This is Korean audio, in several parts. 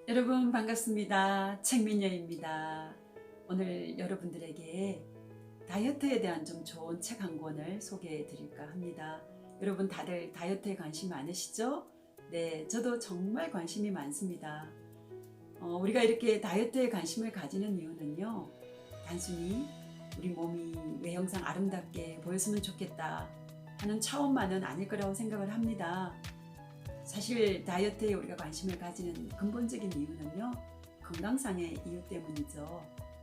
여러분 반갑습니다. 책민여입니다. 오늘 여러분들에게 다이어트에 대한 좀 좋은 책 한 권을 소개해 드릴까 합니다. 여러분 다들 다이어트에 관심 많으시죠? 네, 저도 정말 관심이 많습니다. 우리가 이렇게 다이어트에 관심을 가지는 이유는요, 단순히 우리 몸이 외형상 아름답게 보였으면 좋겠다 하는 차원만은 아닐 거라고 생각을 합니다. 사실 다이어트에 우리가 관심을 가지는 근본적인 이유는요, 건강상의 이유 때문이죠.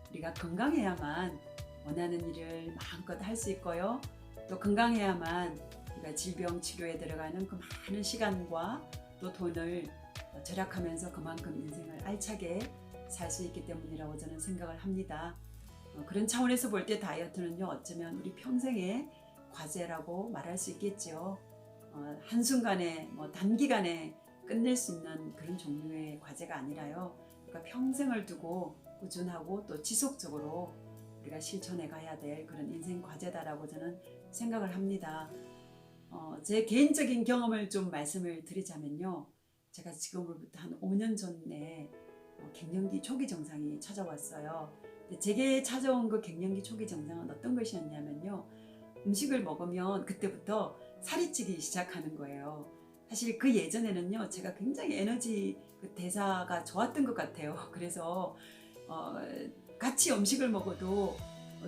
우리가 건강해야만 원하는 일을 마음껏 할 수 있고요. 또 건강해야만 우리가 질병 치료에 들어가는 그 많은 시간과 또 돈을 절약하면서 그만큼 인생을 알차게 살 수 있기 때문이라고 저는 생각을 합니다. 그런 차원에서 볼 때 다이어트는요, 어쩌면 우리 평생의 과제라고 말할 수 있겠죠. 한순간에 단기간에 끝낼 수 있는 그런 종류의 과제가 아니라요. 그러니까 평생을 두고 꾸준하고 또 지속적으로 우리가 실천해 가야 될 그런 인생 과제다라고 저는 생각을 합니다. 제 개인적인 경험을 좀 말씀을 드리자면요. 제가 지금으로부터 한 5년 전에 갱년기 초기 증상이 찾아왔어요. 근데 제게 찾아온 그 갱년기 초기 증상은 어떤 것이었냐면요. 음식을 먹으면 그때부터 살이 찌기 시작하는 거예요. 사실 그 예전에는요, 제가 굉장히 에너지 대사가 좋았던 것 같아요. 그래서 같이 음식을 먹어도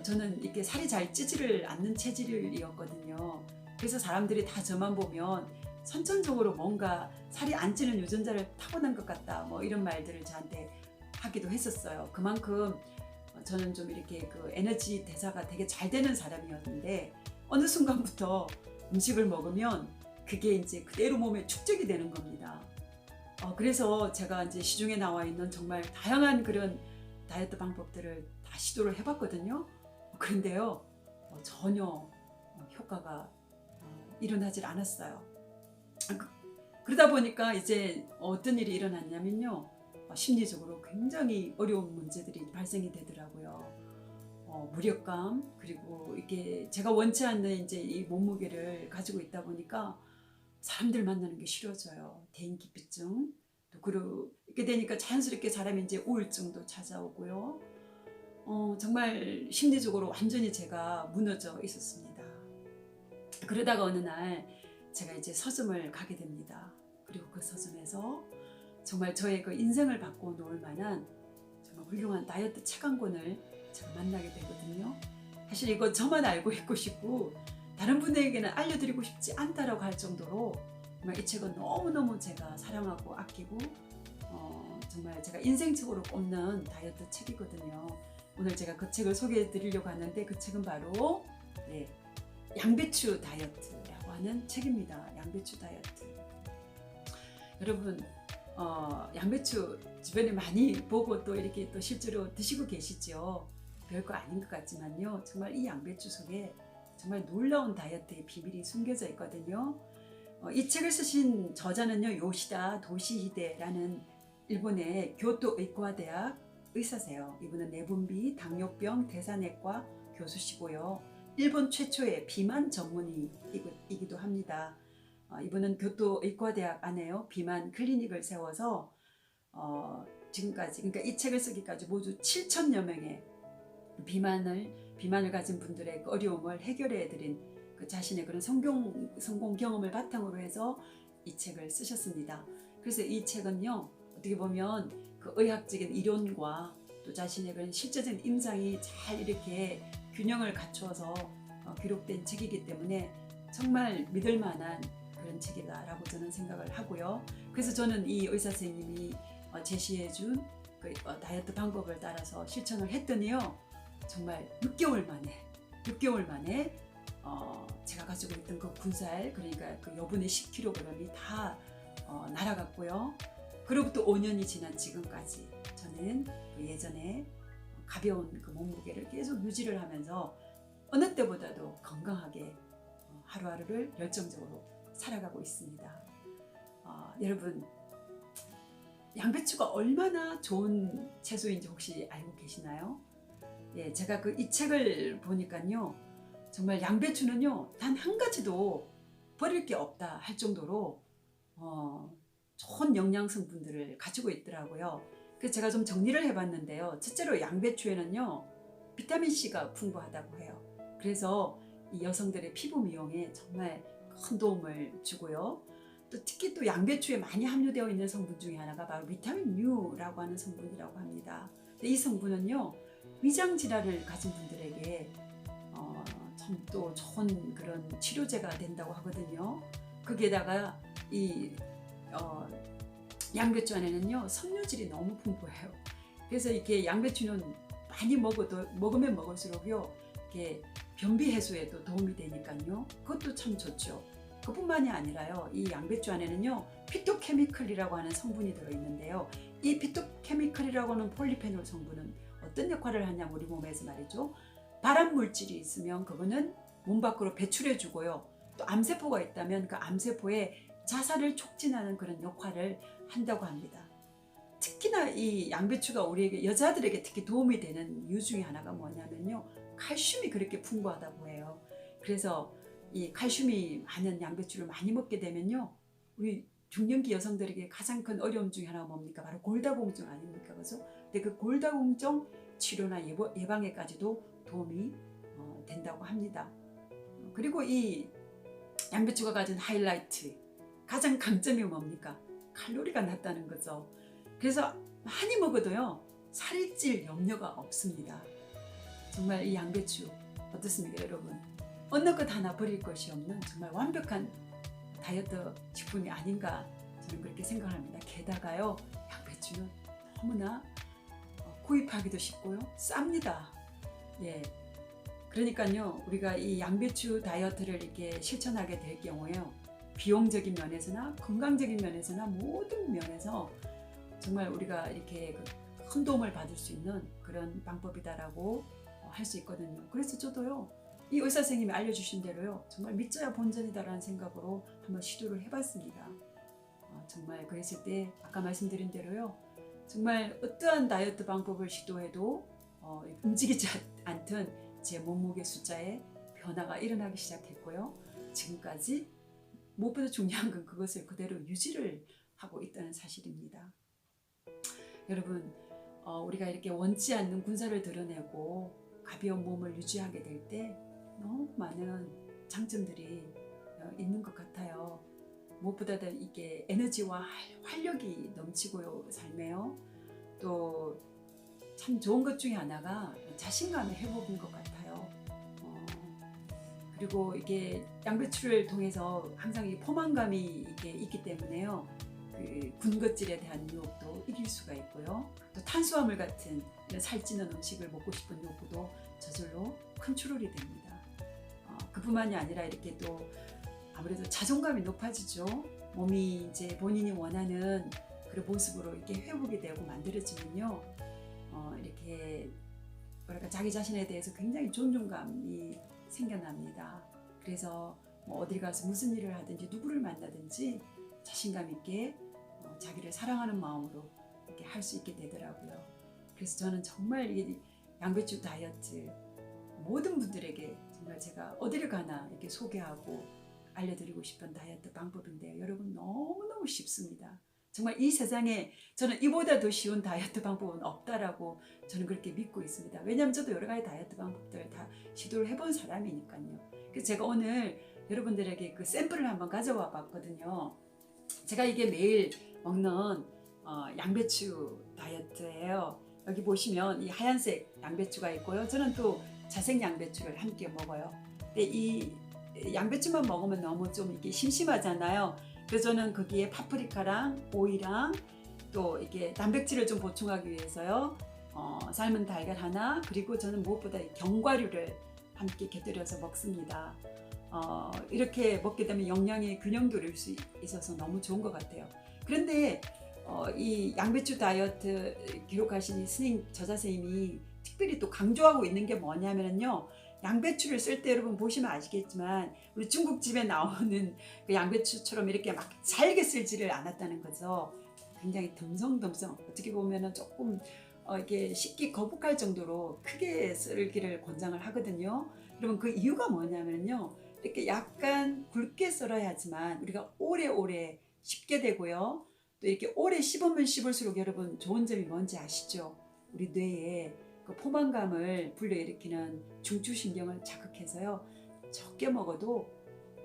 저는 이렇게 살이 잘 찌지를 않는 체질이었거든요. 그래서 사람들이 다 저만 보면 선천적으로 뭔가 살이 안 찌는 유전자를 타고난 것 같다, 뭐 이런 말들을 저한테 하기도 했었어요. 그만큼 저는 좀 이렇게 그 에너지 대사가 되게 잘 되는 사람이었는데, 어느 순간부터 음식을 먹으면 그게 이제 그대로 몸에 축적이 되는 겁니다. 그래서 제가 이제 시중에 나와 있는 정말 다양한 그런 다이어트 방법들을 다 시도를 해봤거든요. 그런데요, 전혀 효과가 일어나질 않았어요. 그러다 보니까 이제 어떤 일이 일어났냐면요, 심리적으로 굉장히 어려운 문제들이 발생이 되더라고요. 무력감, 그리고 이게 제가 원치 않는 이제 이 몸무게를 가지고 있다 보니까 사람들 만나는 게 싫어져요. 대인기피증, 또 그리고 이렇게 되니까 자연스럽게 사람이 이제 우울증도 찾아오고요. 정말 심리적으로 완전히 제가 무너져 있었습니다. 그러다가 어느 날 제가 이제 서점을 가게 됩니다. 그리고 그 서점에서 정말 저의 그 인생을 바꿔 놓을 만한 정말 훌륭한 다이어트 책 한 권을 제가 만나게 되거든요. 사실 이거 저만 알고 있고 싶고 다른 분에게는 알려드리고 싶지 않다라고 할 정도로 정말 이 책은 너무너무 제가 사랑하고 아끼고 정말 제가 인생책으로 꼽는 다이어트 책이거든요. 오늘 제가 그 책을 소개해 드리려고 하는데, 그 책은 바로 네, 양배추 다이어트라고 하는 책입니다. 양배추 다이어트. 여러분, 양배추 주변에 많이 보고 또 이렇게 또 실제로 드시고 계시죠. 별거 아닌 것 같지만요, 정말 이 양배추 속에 정말 놀라운 다이어트의 비밀이 숨겨져 있거든요. 이 책을 쓰신 저자는요, 요시다 도시히데라는 일본의 교토 의과대학 의사세요. 이분은 내분비, 당뇨병, 대사내과 교수시고요. 일본 최초의 비만 전문의이기도 합니다. 이분은 교토 의과대학 안에요, 비만 클리닉을 세워서 지금까지, 그러니까 이 책을 쓰기까지 모두 7천여 명의 비만을 가진 분들의 그 어려움을 해결해 드린 그 자신의 그런 성공 경험을 바탕으로 해서 이 책을 쓰셨습니다. 그래서 이 책은요, 어떻게 보면 그 의학적인 이론과 또 자신의 그런 실제적인 임상이 잘 이렇게 균형을 갖추어서 기록된 책이기 때문에 정말 믿을 만한 그런 책이다라고 저는 생각을 하고요. 그래서 저는 이 의사 선생님이 제시해준 그 다이어트 방법을 따라서 실천을 했더니요, 정말 6개월 만에 제가 가지고 있던 그 군살, 그러니까 그 여분의 10kg이 다 날아갔고요. 그로부터 5년이 지난 지금까지 저는 그 예전에 가벼운 그 몸무게를 계속 유지를 하면서 어느 때보다도 건강하게 하루하루를 열정적으로 살아가고 있습니다. 여러분, 양배추가 얼마나 좋은 채소인지 혹시 알고 계시나요? 예, 제가 이 책을 보니까요, 정말 양배추는요, 단 한 가지도 버릴 게 없다 할 정도로 좋은 영양 성분들을 가지고 있더라고요. 그래서 제가 좀 정리를 해봤는데요. 첫째로 양배추에는요 비타민C가 풍부하다고 해요. 그래서 이 여성들의 피부 미용에 정말 큰 도움을 주고요. 또 특히 또 양배추에 많이 함유되어 있는 성분 중에 하나가 바로 비타민 U라고 하는 성분이라고 합니다. 근데 이 성분은요 위장 질환을 가진 분들에게 참 또 좋은 그런 치료제가 된다고 하거든요. 거기에다가 이 양배추 안에는요 섬유질이 너무 풍부해요. 그래서 이렇게 양배추는 많이 먹으면 먹을수록요 이렇게 변비 해소에도 도움이 되니까요. 그것도 참 좋죠. 그뿐만이 아니라요. 이 양배추 안에는요 피토케미컬이라고 하는 성분이 들어있는데요. 이 피토케미컬이라고 하는 폴리페놀 성분은 어떤 역할을 하냐면 우리 몸에서 말이죠. 발암 물질이 있으면 그거는 몸 밖으로 배출해 주고요. 또 암세포가 있다면 그 암세포의 자살을 촉진하는 그런 역할을 한다고 합니다. 특히나 이 양배추가 우리에게 여자들에게 특히 도움이 되는 이유 중에 하나가 뭐냐면요. 칼슘이 그렇게 풍부하다고 해요. 그래서 이 칼슘이 많은 양배추를 많이 먹게 되면요. 우리 중년기 여성들에게 가장 큰 어려움 중에 하나가 뭡니까? 바로 골다공증 아닙니까? 그래서 근데 그 골다공증 치료나 예방에까지도 도움이 된다고 합니다. 그리고 이 양배추가 가진 하이라이트 가장 강점이 뭡니까? 칼로리가 낮다는 거죠. 그래서 많이 먹어도요 살이 찔 염려가 없습니다. 정말 이 양배추 어떻습니까 여러분? 어느 것 하나 버릴 것이 없는 정말 완벽한 다이어트 식품이 아닌가 저는 그렇게 생각합니다. 게다가요 양배추는 너무나 구입하기도 쉽고요 쌉니다. 예, 그러니까요 우리가 이 양배추 다이어트를 이렇게 실천하게 될 경우에요 비용적인 면에서나 건강적인 면에서나 모든 면에서 정말 우리가 이렇게 큰 도움을 받을 수 있는 그런 방법이다라고 할 수 있거든요. 그래서 저도요 이 의사 선생님이 알려주신 대로요 정말 믿져야 본전이다라는 생각으로 한번 시도를 해봤습니다. 정말 그랬을 때 아까 말씀드린 대로요 정말 어떠한 다이어트 방법을 시도해도 움직이지 않던 제 몸무게 숫자에 변화가 일어나기 시작했고요. 지금까지 무엇보다 중요한 건 그것을 그대로 유지를 하고 있다는 사실입니다. 여러분 우리가 이렇게 원치 않는 군살을 드러내고 가벼운 몸을 유지하게 될 때 너무 많은 장점들이 있는 것 같아요. 무엇보다도 이게 에너지와 활력이 넘치고요 삶에요. 또 참 좋은 것 중에 하나가 자신감의 회복인 것 같아요. 그리고 이게 양배추를 통해서 항상 이 포만감이 이게 있기 때문에요. 그 군것질에 대한 유혹도 이길 수가 있고요. 또 탄수화물 같은 이런 살찌는 음식을 먹고 싶은 욕구도 저절로 컨트롤이 됩니다. 그뿐만이 아니라 이렇게 또 아무래도 자존감이 높아지죠. 몸이 이제 본인이 원하는 그런 모습으로 이렇게 회복이 되고 만들어지면요. 이렇게 뭐랄까 자기 자신에 대해서 굉장히 존중감이 생겨납니다. 그래서 뭐 어딜 가서 무슨 일을 하든지 누구를 만나든지 자신감 있게 자기를 사랑하는 마음으로 이렇게 할 수 있게 되더라고요. 그래서 저는 정말 이 양배추 다이어트 모든 분들에게 정말 제가 어디를 가나 이렇게 소개하고 알려드리고 싶은 다이어트 방법인데요. 여러분 너무너무 쉽습니다. 정말 이 세상에 저는 이보다 더 쉬운 다이어트 방법은 없다라고 저는 그렇게 믿고 있습니다. 왜냐하면 저도 여러 가지 다이어트 방법들을 다 시도를 해본 사람이니까요. 그래서 제가 오늘 여러분들에게 그 샘플을 한번 가져와 봤거든요. 제가 이게 매일 먹는 양배추 다이어트예요. 여기 보시면 이 하얀색 양배추가 있고요. 저는 또 자색 양배추를 함께 먹어요. 근데 이 양배추만 먹으면 너무 좀 이게 심심하잖아요. 그래서 저는 거기에 파프리카랑 오이랑 또 이게 단백질을 좀 보충하기 위해서요. 삶은 달걀 하나 그리고 저는 무엇보다 견과류를 함께 곁들여서 먹습니다. 이렇게 먹게 되면 영양의 균형도 이룰 수 있어서 너무 좋은 것 같아요. 그런데 이 양배추 다이어트 기록하신 이 스님 저자 선생님이 특별히 또 강조하고 있는 게 뭐냐면요. 양배추를 쓸 때 여러분 보시면 아시겠지만 우리 중국집에 나오는 그 양배추처럼 이렇게 막 잘게 쓸지를 않았다는 거죠. 굉장히 듬성듬성 어떻게 보면은 조금 이게 씹기 거북할 정도로 크게 썰기를 권장을 하거든요. 여러분 그 이유가 뭐냐면요. 이렇게 약간 굵게 썰어야지만 우리가 오래오래 씹게 되고요. 또 이렇게 오래 씹으면 씹을수록 여러분 좋은 점이 뭔지 아시죠? 우리 뇌에 그 포만감을 불러일으키는 중추신경을 자극해서요. 적게 먹어도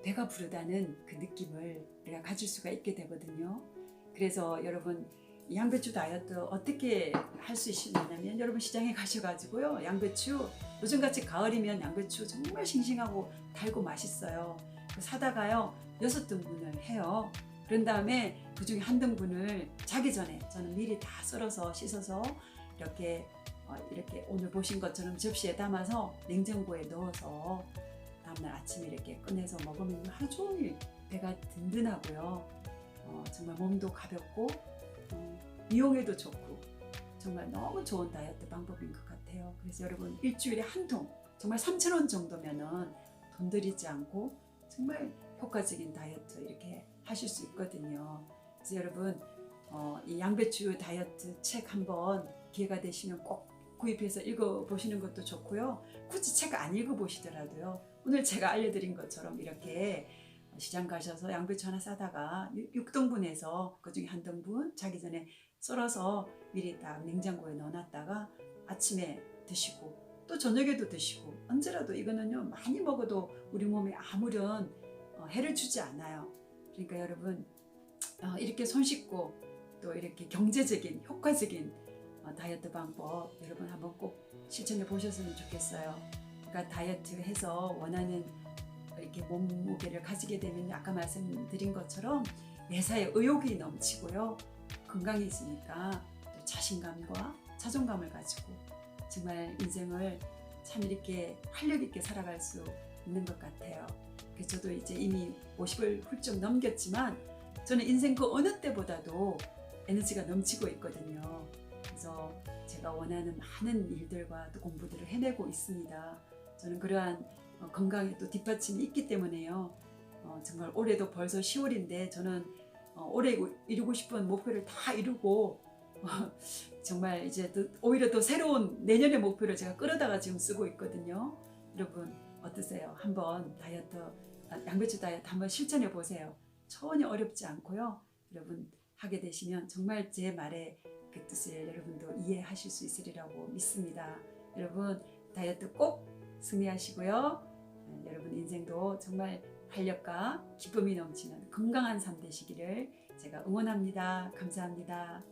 배가 부르다는 그 느낌을 우리가 가질 수가 있게 되거든요. 그래서 여러분 양배추 다이어트 어떻게 할 수 있느냐면 여러분 시장에 가셔가지고요. 양배추 요즘같이 가을이면 양배추 정말 싱싱하고 달고 맛있어요. 사다가요 6등분을 해요. 그런 다음에 그 중에 한 등분을 자기 전에 저는 미리 다 썰어서 씻어서 이렇게 오늘 보신 것처럼 접시에 담아서 냉장고에 넣어서 다음날 아침에 이렇게 꺼내서 먹으면 하루 종일 배가 든든하고요. 정말 몸도 가볍고 미용에도 좋고 정말 너무 좋은 다이어트 방법인 것 같아요. 그래서 여러분 일주일에 한 통 정말 3,000원 정도면은 돈 들이지 않고 정말 효과적인 다이어트 이렇게 하실 수 있거든요. 그래서 여러분 이 양배추 다이어트 책 한번 기회가 되시면 꼭 구입해서 읽어보시는 것도 좋고요. 굳이 책 안 읽어보시더라도요. 오늘 제가 알려드린 것처럼 이렇게 시장 가셔서 양배추 하나 싸다가 6등분해서 그 중에 한 등분 자기 전에 썰어서 미리 딱 냉장고에 넣어놨다가 아침에 드시고 또 저녁에도 드시고 언제라도 이거는요 많이 먹어도 우리 몸에 아무런 해를 주지 않아요. 그러니까 여러분 이렇게 손쉽고 또 이렇게 경제적인 효과적인 다이어트 방법 여러분 한번 꼭 실천해 보셨으면 좋겠어요. 그러니까 다이어트 해서 원하는 이렇게 몸무게를 가지게 되면 아까 말씀드린 것처럼 매사에 의욕이 넘치고요. 건강해지니까 또 자신감과 자존감을 가지고 정말 인생을 참 이렇게 활력 있게 살아갈 수 있는 것 같아요. 그래서 저도 이제 이미 50을 훌쩍 넘겼지만 저는 인생 그 어느 때보다도 에너지가 넘치고 있거든요. 그래서 제가 원하는 많은 일들과 또 공부들을 해내고 있습니다. 저는 그러한 건강에 또 뒷받침이 있기 때문에요. 정말 올해도 벌써 10월인데 저는 올해 이루고 싶은 목표를 다 이루고 정말 이제 또 오히려 또 새로운 내년의 목표를 제가 끌어다가 지금 쓰고 있거든요. 여러분 어떠세요? 한번 양배추 다이어트 한번 실천해 보세요. 전혀 어렵지 않고요. 여러분 하게 되시면 정말 제 말의 그 뜻을 여러분도 이해하실 수 있으리라고 믿습니다. 여러분 다이어트 꼭 승리하시고요. 여러분 인생도 정말 활력과 기쁨이 넘치는 건강한 삶 되시기를 제가 응원합니다. 감사합니다.